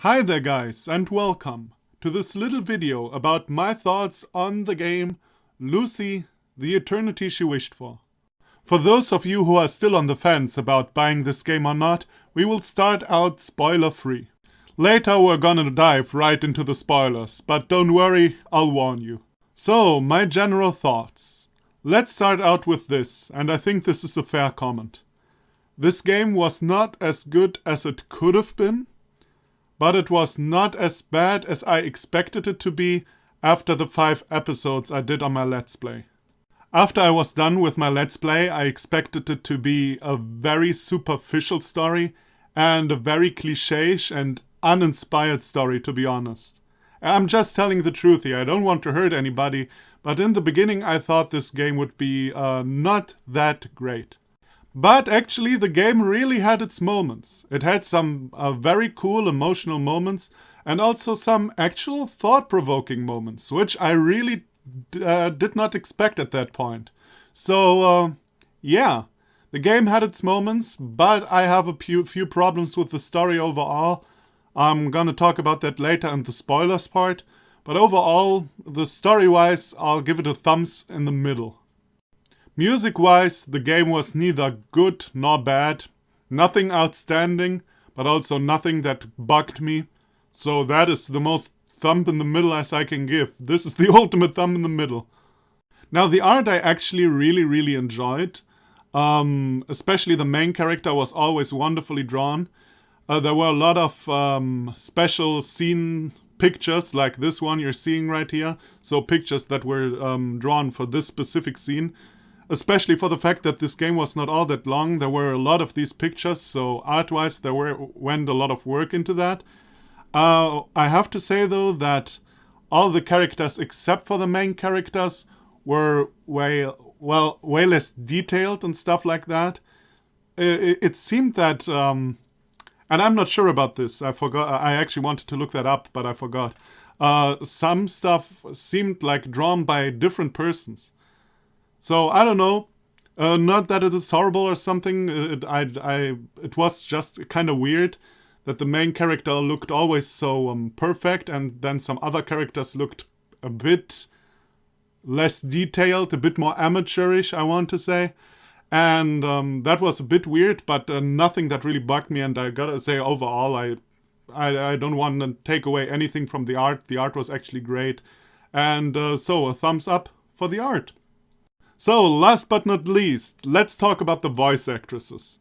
Hi there guys and welcome to this little video about my thoughts on the game Lucy, the Eternity She Wished For. For those of you who are still on the fence about buying this game or not, we will start out spoiler free. Later we're gonna dive right into the spoilers, but don't worry, I'll warn you. So, my general thoughts. Let's start out with this, and I think this is a fair comment. This game was not as good as it could have been, but it was not as bad as I expected it to be after the 5 episodes I did on my Let's Play. After I was done with my Let's Play, I expected it to be a very superficial story and a very cliché and uninspired story, to be honest. I'm just telling the truth here, I don't want to hurt anybody, but in the beginning I thought this game would be not that great. But actually the game really had its moments. It had some very cool emotional moments and also some actual thought-provoking moments, which I really did not expect at that point. So, yeah, the game had its moments, but I have a few problems with the story overall. I'm gonna talk about that later in the spoilers part, but overall, the story-wise, I'll give it a thumbs in the middle. Music-wise, the game was neither good nor bad. Nothing outstanding, but also nothing that bugged me. So that is the most thumb in the middle as I can give. This is the ultimate thumb in the middle. Now the art I actually really enjoyed. Especially the main character was always wonderfully drawn. There were a lot of special scene pictures like this one you're seeing right here. So pictures that were drawn for this specific scene. Especially for the fact that this game was not all that long, there were a lot of these pictures, so art-wise there went a lot of work into that. I have to say though that all the characters except for the main characters were way less detailed and stuff like that. It seemed that, and I'm not sure about this, I forgot, I actually wanted to look that up, but I forgot. Some stuff seemed like drawn by different persons. So, I don't know, not that it is horrible or something, it was just kind of weird that the main character looked always so perfect and then some other characters looked a bit less detailed, a bit more amateurish, I want to say. And that was a bit weird, but nothing that really bugged me, and I gotta say overall, I don't want to take away anything from the art was actually great. And so, a thumbs up for the art. So, last but not least, let's talk about the voice actresses.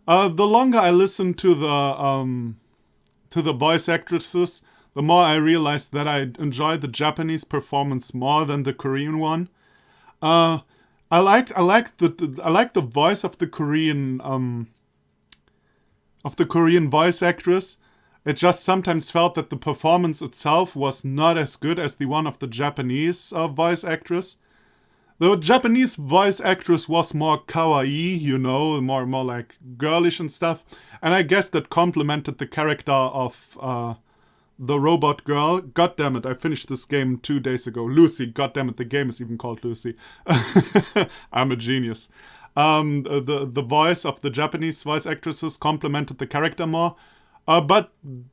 The longer I listened to the voice actresses, the more I realized that I enjoyed the Japanese performance more than the Korean one. I like the voice of the Korean voice actress. It just sometimes felt that the performance itself was not as good as the one of the Japanese voice actress. The Japanese voice actress was more kawaii, you know, more like girlish and stuff. And I guess that complemented the character of the robot girl. God damn it, I finished this game 2 days ago. Lucy, god damn it, the game is even called Lucy. I'm a genius. The voice of the Japanese voice actresses complemented the character more. But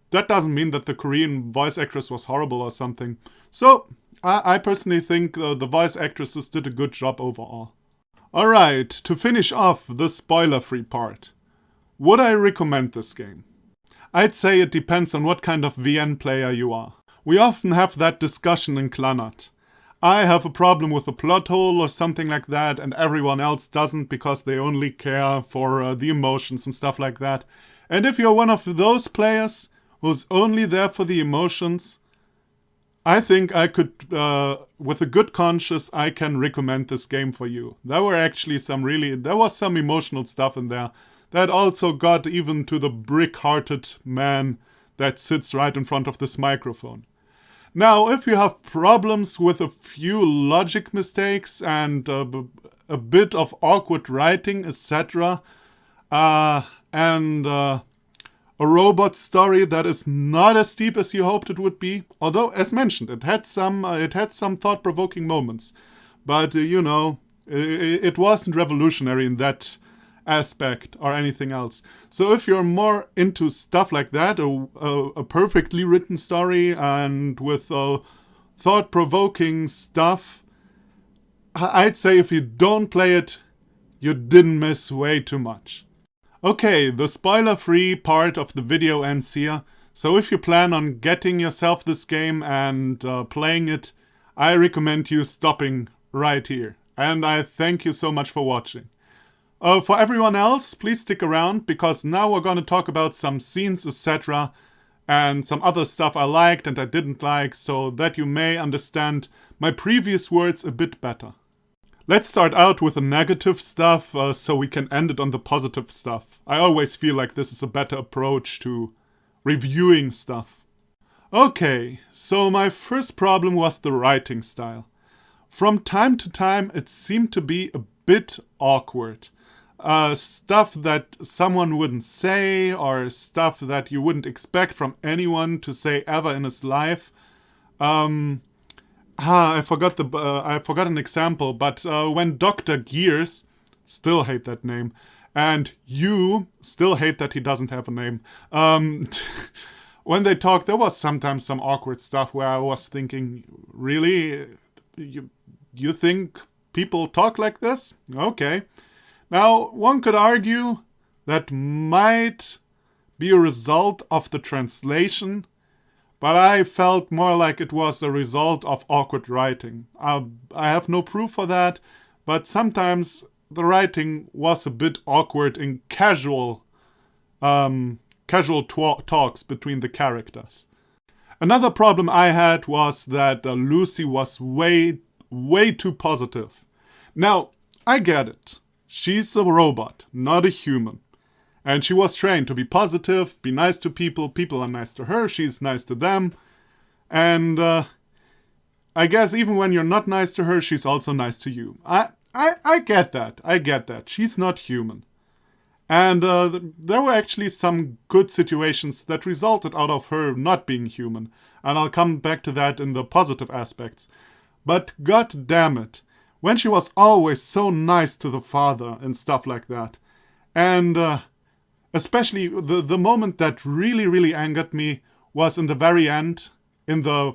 that doesn't mean that the Korean voice actress was horrible or something. So, I personally think the voice actresses did a good job overall. Alright, to finish off the spoiler-free part. Would I recommend this game? I'd say it depends on what kind of VN player you are. We often have that discussion in Clannad. I have a problem with a plot hole or something like that, and everyone else doesn't because they only care for the emotions and stuff like that. And if you're one of those players who's only there for the emotions, I think I could, with a good conscience, I can recommend this game for you. There were actually there was some emotional stuff in there that also got even to the brick-hearted man that sits right in front of this microphone. Now, if you have problems with a few logic mistakes and a bit of awkward writing, etc., and a robot story that is not as deep as you hoped it would be. Although, as mentioned, it had some thought-provoking moments. But, you know, it wasn't revolutionary in that aspect or anything else. So if you're more into stuff like that, a perfectly written story and with thought-provoking stuff, I'd say if you don't play it, you didn't miss way too much. Okay, the spoiler-free part of the video ends here. So if you plan on getting yourself this game and playing it, I recommend you stopping right here. And I thank you so much for watching. For everyone else, please stick around, because now we're going to talk about some scenes, etc. and some other stuff I liked and I didn't like, so that you may understand my previous words a bit better. Let's start out with the negative stuff, so we can end it on the positive stuff. I always feel like this is a better approach to reviewing stuff. Okay, so my first problem was the writing style. From time to time it seemed to be a bit awkward. Stuff that someone wouldn't say, or stuff that you wouldn't expect from anyone to say ever in his life. I forgot an example, but when Dr. Gears, still hate that name, and you still hate that he doesn't have a name, when they talk, there was sometimes some awkward stuff where I was thinking, really? You think people talk like this? Okay. Now, one could argue that might be a result of the translation, but I felt more like it was a result of awkward writing. I have no proof for that, but sometimes the writing was a bit awkward in casual talks between the characters. Another problem I had was that Lucy was way too positive. Now, I get it. She's a robot, not a human. And she was trained to be positive, be nice to people, people are nice to her, she's nice to them. And I guess even when you're not nice to her, she's also nice to you. I get that. She's not human. And there were actually some good situations that resulted out of her not being human. And I'll come back to that in the positive aspects. But god damn it, when she was always so nice to the father and stuff like that. And especially the moment that really angered me was in the very end, in the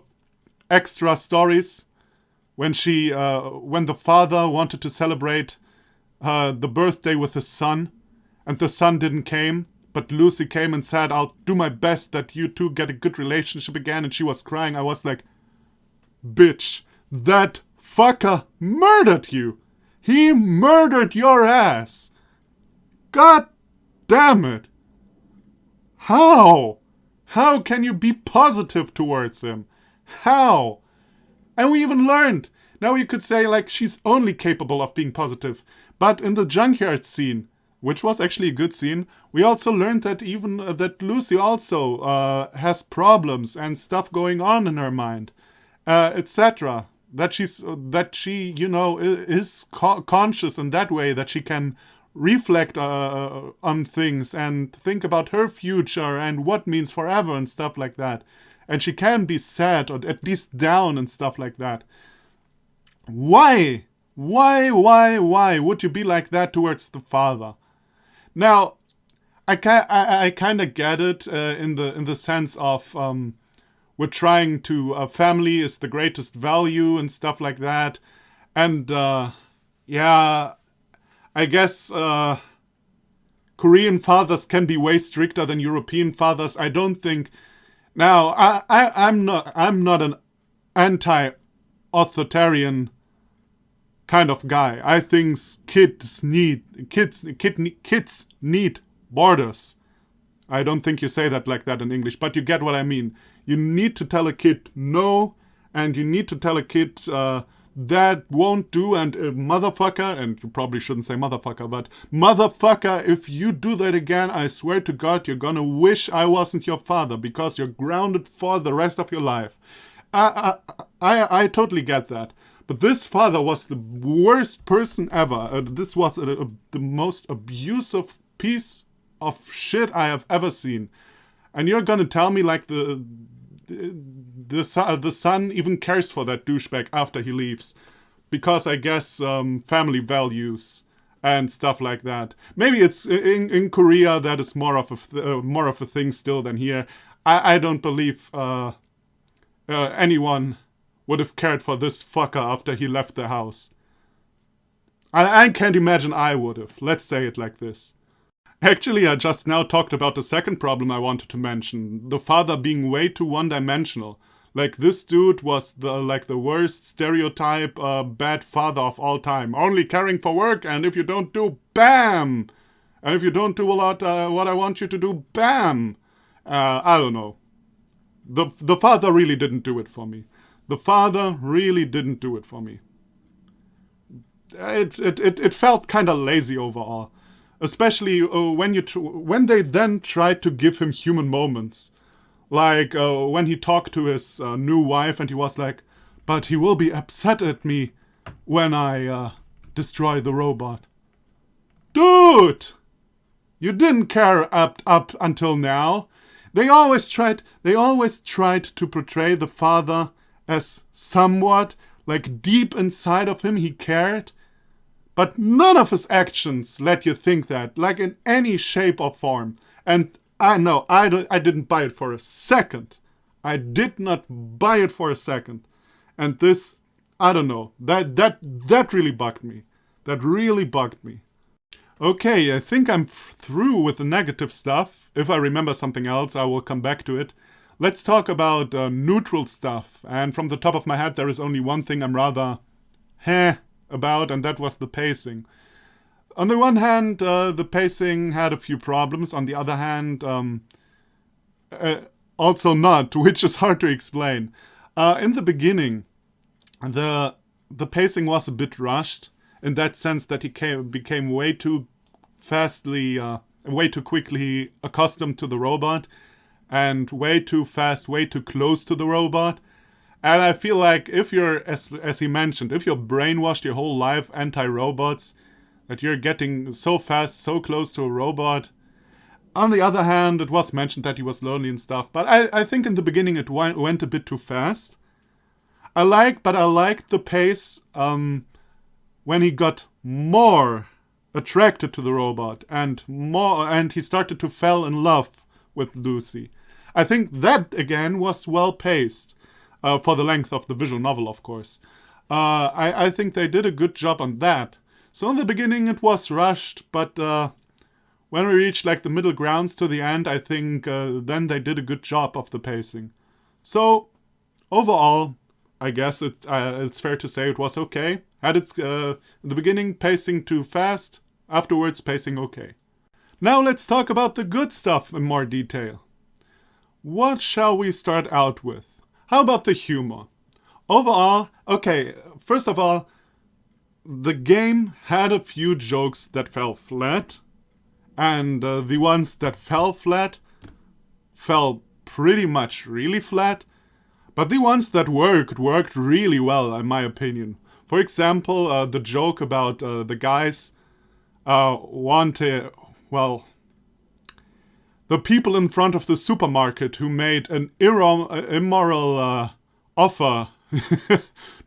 extra stories, when the father wanted to celebrate the birthday with his son, and the son didn't came, but Lucy came and said, I'll do my best that you two get a good relationship again, and she was crying. I was like, bitch, that fucker murdered you. He murdered your ass. God damn it. How? How can you be positive towards him? How? And we even learned. Now you could say, like, she's only capable of being positive. But in the junkyard scene, which was actually a good scene, we also learned that even that Lucy also has problems and stuff going on in her mind, etc. That she, you know, is conscious in that way, that she can reflect on things and think about her future and what means forever and stuff like that. And she can be sad or at least down and stuff like that. Why? Why would you be like that towards the father? Now, I kind of get it in the sense of we're trying to family is the greatest value and stuff like that, and yeah, I guess Korean fathers can be way stricter than European fathers. I don't think. Now, I'm not an anti-authoritarian kind of guy. I think kids need borders. I don't think you say that like that in English, but you get what I mean. You need to tell a kid no, and you need to tell a kid that won't do, and motherfucker, and you probably shouldn't say motherfucker, but motherfucker, if you do that again, I swear to God, you're gonna wish I wasn't your father, because you're grounded for the rest of your life. I totally get that. But this father was the worst person ever. This was the most abusive piece of shit I have ever seen. And you're gonna tell me like the son even cares for that douchebag after he leaves. Because I guess family values and stuff like that. Maybe it's in Korea that is more of a thing still than here. I don't believe anyone would have cared for this fucker after he left the house. I can't imagine I would have. Let's say it like this. Actually, I just now talked about the second problem I wanted to mention. The father being way too one-dimensional. Like, this dude was the worst stereotype bad father of all time. Only caring for work, and if you don't do, BAM! And if you don't do a lot what I want you to do, BAM! I don't know. The father really didn't do it for me. The father really didn't do it for me. It felt kind of lazy overall. Especially when they then tried to give him human moments. Like when he talked to his new wife and he was like, but he will be upset at me when I destroy the robot. Dude! You didn't care up until now. They always tried to portray the father as somewhat, like deep inside of him he cared. But none of his actions let you think that, like in any shape or form. And I know, I didn't buy it for a second. I did not buy it for a second. And this, I don't know, that really bugged me. That really bugged me. Okay, I think I'm through with the negative stuff. If I remember something else, I will come back to it. Let's talk about neutral stuff. And from the top of my head, there is only one thing I'm rather about, and that was the pacing. On the one hand, the pacing had a few problems. On the other hand, also not, which is hard to explain. In the beginning, the pacing was a bit rushed, in that sense that he became way too quickly accustomed to the robot, and way too fast, way too close to the robot. And I feel like if you're, as he mentioned, if you're brainwashed your whole life anti-robots, that you're getting so fast, so close to a robot. On the other hand, it was mentioned that he was lonely and stuff, but I think in the beginning it went a bit too fast. I liked the pace when he got more attracted to the robot and he started to fall in love with Lucy. I think that again was well paced. For the length of the visual novel, of course. I think they did a good job on that. So in the beginning it was rushed, but when we reached like the middle grounds to the end, I think then they did a good job of the pacing. So overall, I guess it's fair to say it was okay. Had its in the beginning pacing too fast, afterwards pacing okay. Now let's talk about the good stuff in more detail. What shall we start out with? How about the humor? Overall, okay, first of all, the game had a few jokes that fell flat, and the ones that fell flat fell pretty much really flat, but the ones that worked really well, in my opinion. For example, the joke about the guys the people in front of the supermarket who made an immoral offer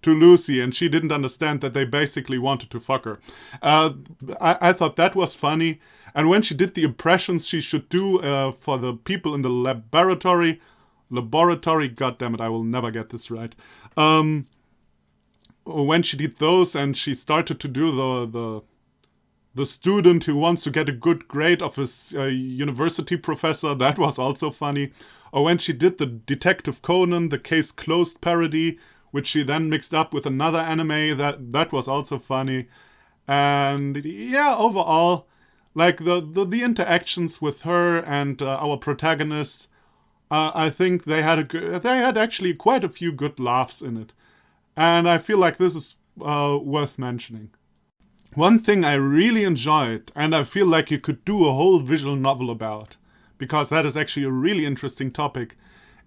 to Lucy, and she didn't understand that they basically wanted to fuck her. I thought that was funny. And when she did the impressions she should do for the people in the laboratory, goddammit, I will never get this right. When she did those and she started to do the student who wants to get a good grade of his university professor, that was also funny. Or when she did the Detective Conan, the Case Closed parody, which she then mixed up with another anime, that was also funny. And yeah, overall, like the interactions with her and our protagonist, I think they had actually quite a few good laughs in it. And I feel like this is worth mentioning. One thing I really enjoyed, and I feel like you could do a whole visual novel about, because that is actually a really interesting topic,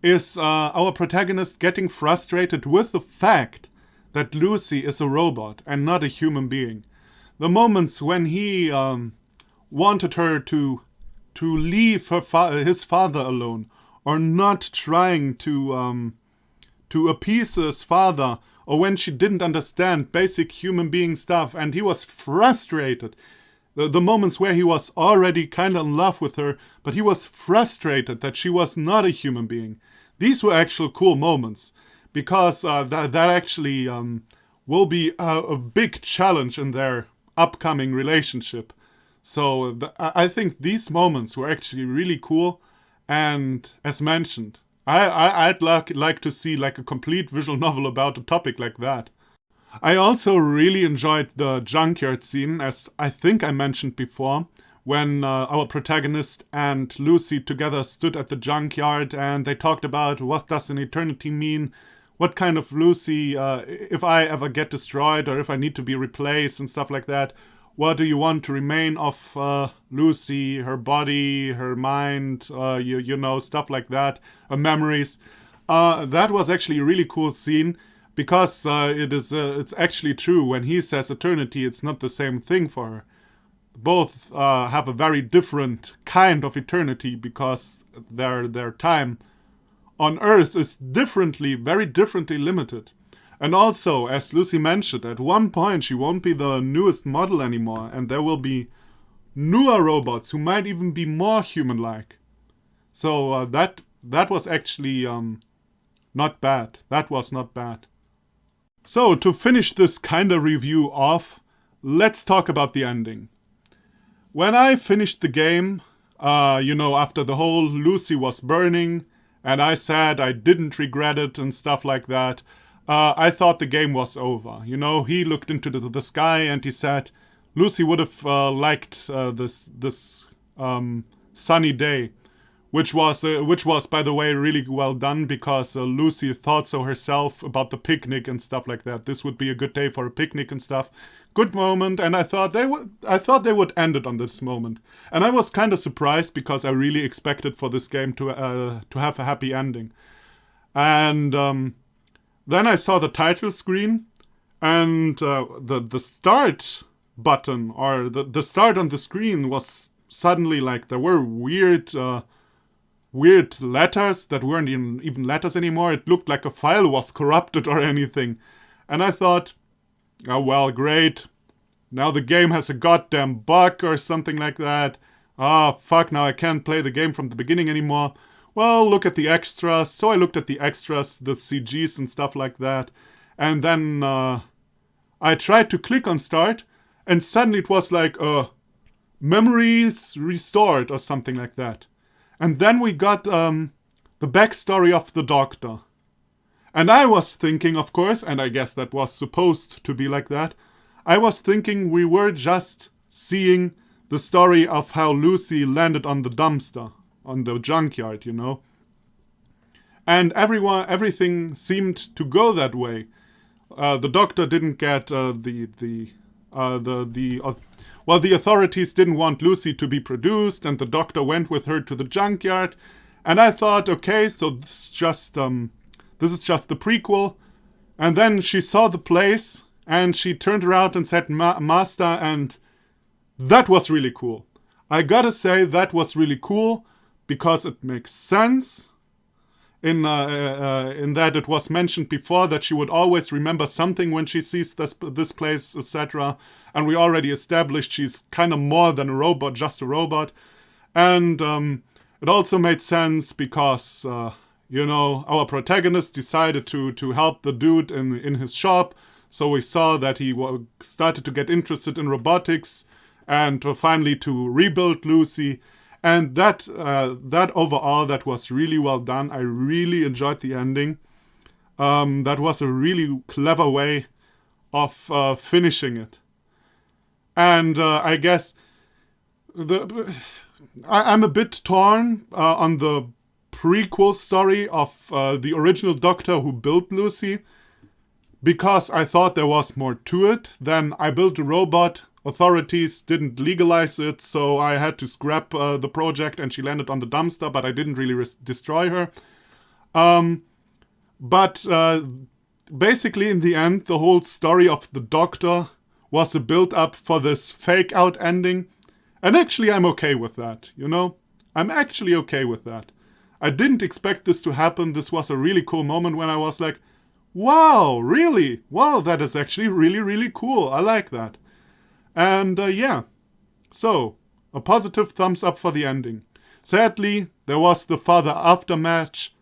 is our protagonist getting frustrated with the fact that Lucy is a robot and not a human being. The moments when he wanted her to leave his father alone, or not trying to appease his father or when she didn't understand basic human being stuff, and he was frustrated. The moments where he was already kind of in love with her, but he was frustrated that she was not a human being. These were actual cool moments, because that actually will be a big challenge in their upcoming relationship. So I think these moments were actually really cool, and as mentioned, I'd like to see like a complete visual novel about a topic like that. I also really enjoyed the junkyard scene, as I think I mentioned before, when our protagonist and Lucy together stood at the junkyard and they talked about what does an eternity mean, what kind of Lucy, if I ever get destroyed or if I need to be replaced and stuff like that, what do you want to remain of Lucy, her body, her mind, you know, stuff like that, her memories. That was actually a really cool scene, because it's actually true. When he says eternity, it's not the same thing for her. Both have a very different kind of eternity, because their time on Earth is very differently limited. And also, as Lucy mentioned, at one point she won't be the newest model anymore, and there will be newer robots who might even be more human-like. So that was actually not bad. That was not bad. So, to finish this kind of review off, let's talk about the ending. When I finished the game, after the whole Lucy was burning, and I said I didn't regret it and stuff like that, I thought the game was over. You know, he looked into the sky and he said Lucy would have liked this sunny day. Which was, by the way, really well done, because Lucy thought so herself about the picnic and stuff like that. This would be a good day for a picnic and stuff. Good moment, and I thought they would end it on this moment. And I was kind of surprised, because I really expected for this game to have a happy ending. And then I saw the title screen, and the start button, or the start on the screen, was suddenly like there were weird letters that weren't even letters anymore. It looked like a file was corrupted or anything. And I thought, oh well, great. Now the game has a goddamn bug or something like that. Ah, fuck, now I can't play the game from the beginning anymore. Well, look at the extras. So I looked at the extras, the CGs and stuff like that. And then I tried to click on start, and suddenly it was like, memories restored or something like that. And then we got the backstory of the Doctor. And I was thinking, of course, and I guess that was supposed to be like that, I was thinking we were just seeing the story of how Lucy landed on the dumpster, on the junkyard, you know. And everything seemed to go that way. The Doctor didn't get the authorities didn't want Lucy to be produced, and the Doctor went with her to the junkyard. And I thought, okay, so this is just the prequel. And then she saw the place, and she turned around and said, Master, and that was really cool. I gotta say, that was really cool, because it makes sense. In that it was mentioned before that she would always remember something when she sees this place, etc. And we already established she's kind of more than a robot, just a robot. And it also made sense because, our protagonist decided to help the dude in his shop. So we saw that he started to get interested in robotics and finally to rebuild Lucy. And that overall, that was really well done. I really enjoyed the ending. That was a really clever way of finishing it. And I guess I'm a bit torn on the prequel story of the original Doctor who built Lucy, because I thought there was more to it than I built a robot. Authorities didn't legalize it, so I had to scrap the project, and she landed on the dumpster, but I didn't really destroy her. But basically, in the end, the whole story of the Doctor was a build-up for this fake-out ending. And actually, I'm okay with that, you know? I'm actually okay with that. I didn't expect this to happen. This was a really cool moment when I was like, Wow, really? Wow, that is actually really, really cool. I like that. And yeah, so a positive thumbs up for the ending. Sadly, there was the father after match,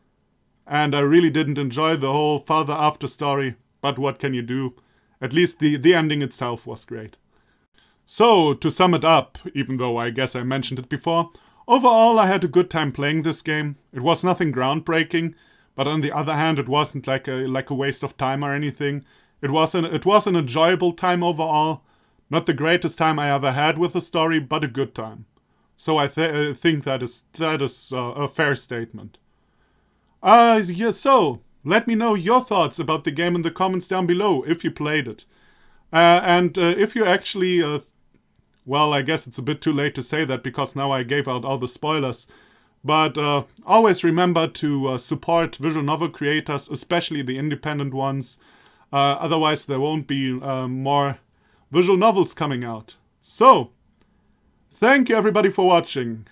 and I really didn't enjoy the whole father after story, but what can you do? At least the ending itself was great. So, to sum it up, even though I guess I mentioned it before, overall I had a good time playing this game. It was nothing groundbreaking, but on the other hand, it wasn't like a waste of time or anything. It was an enjoyable time overall. Not the greatest time I ever had with a story, but a good time. So I think that is a fair statement. Yeah, so let me know your thoughts about the game in the comments down below if you played it. And if you actually, well, I guess it's a bit too late to say that because now I gave out all the spoilers. But always remember to support visual novel creators, especially the independent ones. Otherwise, there won't be more visual novels coming out. So, thank you everybody for watching.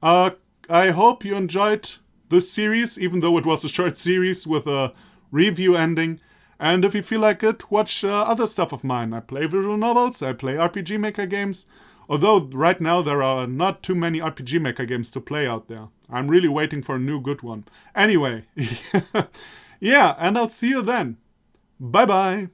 I hope you enjoyed this series, even though it was a short series with a review ending. And if you feel like it, watch other stuff of mine. I play visual novels, I play RPG Maker games. Although right now there are not too many RPG Maker games to play out there. I'm really waiting for a new good one. Anyway, yeah, and I'll see you then. Bye bye.